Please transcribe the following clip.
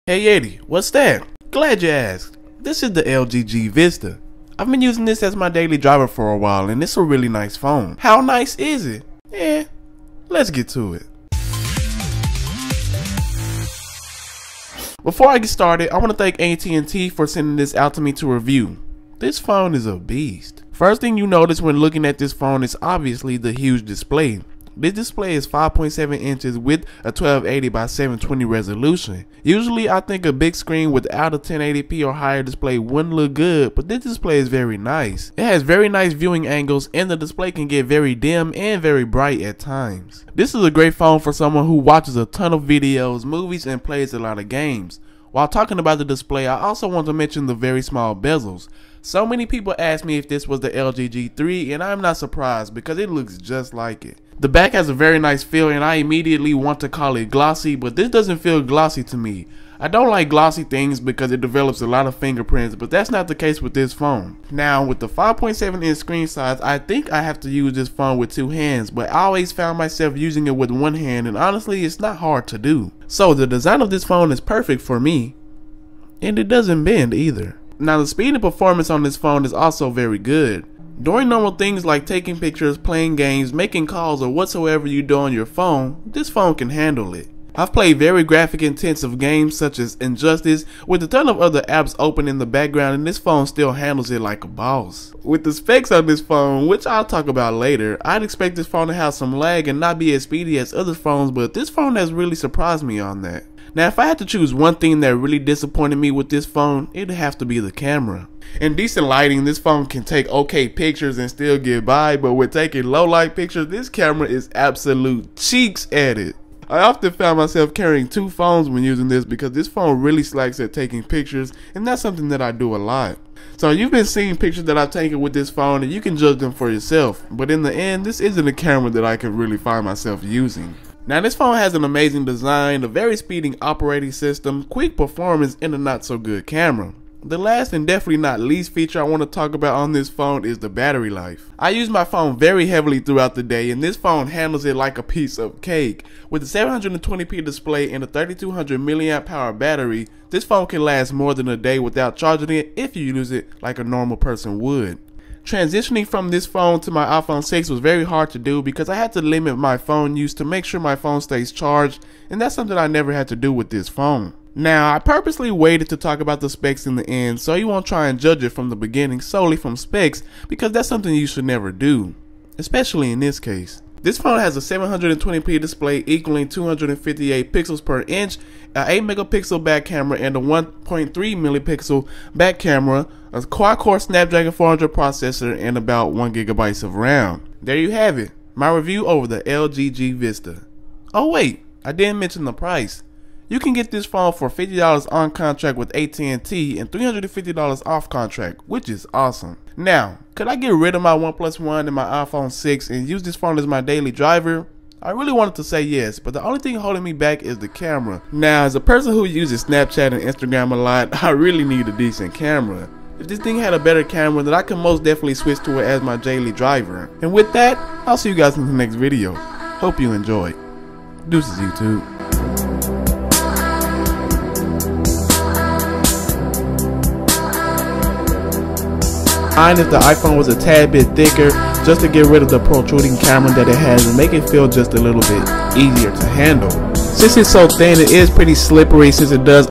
Hey Eddie, what's that? Glad you asked. This is the LG G Vista. I've been using this as my daily driver for a while and it's a really nice phone. How nice is it? Let's get to it. Before I get started, I want to thank AT&T for sending this out to me to review. This phone is a beast. First thing you notice when looking at this phone is obviously the huge display. This display is 5.7 inches with a 1280 by 720 resolution. Usually I think a big screen without a 1080p or higher display wouldn't look good, but this display is very nice. It has very nice viewing angles and the display can get very dim and very bright at times. This is a great phone for someone who watches a ton of videos, movies, and plays a lot of games. While talking about the display, I also want to mention the very small bezels. So many people ask me if this was the LG G3 and I'm not surprised because it looks just like it. The back has a very nice feel and I immediately want to call it glossy, but this doesn't feel glossy to me. I don't like glossy things because it develops a lot of fingerprints, but that's not the case with this phone. Now with the 5.7 inch screen size, I think I have to use this phone with two hands, but I always found myself using it with one hand and honestly it's not hard to do. So the design of this phone is perfect for me and it doesn't bend either. Now the speed and performance on this phone is also very good. Doing normal things like taking pictures, playing games, making calls, or whatsoever you do on your phone, this phone can handle it. I've played very graphic intensive games such as Injustice with a ton of other apps open in the background and this phone still handles it like a boss. With the specs on this phone, which I'll talk about later, I'd expect this phone to have some lag and not be as speedy as other phones, but this phone has really surprised me on that. Now if I had to choose one thing that really disappointed me with this phone, it'd have to be the camera. In decent lighting, this phone can take okay pictures and still get by, but with taking low light pictures, this camera is absolute cheeks at it. I often found myself carrying two phones when using this because this phone really slacks at taking pictures and that's something that I do a lot. So you've been seeing pictures that I've taken with this phone and you can judge them for yourself, but in the end, this isn't a camera that I can really find myself using. Now this phone has an amazing design, a very speedy operating system, quick performance, and a not so good camera. The last and definitely not least feature I want to talk about on this phone is the battery life. I use my phone very heavily throughout the day and this phone handles it like a piece of cake. With a 720p display and a 3200 mAh battery, this phone can last more than a day without charging it if you use it like a normal person would. Transitioning from this phone to my iPhone 6 was very hard to do because I had to limit my phone use to make sure my phone stays charged, and that's something I never had to do with this phone. Now, I purposely waited to talk about the specs in the end so you won't try and judge it from the beginning solely from specs because that's something you should never do, especially in this case. This phone has a 720p display equaling 258 pixels per inch, an 8 megapixel back camera and a 1.3 megapixel back camera, a quad-core Snapdragon 400 processor, and about 1 GB of RAM. There you have it, my review over the LG G Vista. Oh wait, I didn't mention the price. You can get this phone for $50 on contract with AT&T and $350 off contract, which is awesome. Now, could I get rid of my OnePlus One and my iPhone 6 and use this phone as my daily driver? I really wanted to say yes, but the only thing holding me back is the camera. Now, as a person who uses Snapchat and Instagram a lot, I really need a decent camera. If this thing had a better camera, then I could most definitely switch to it as my daily driver. And with that, I'll see you guys in the next video. Hope you enjoyed. Deuces, YouTube. Fine if the iPhone was a tad bit thicker just to get rid of the protruding camera that it has and make it feel just a little bit easier to handle. Since it's so thin, it is pretty slippery since it does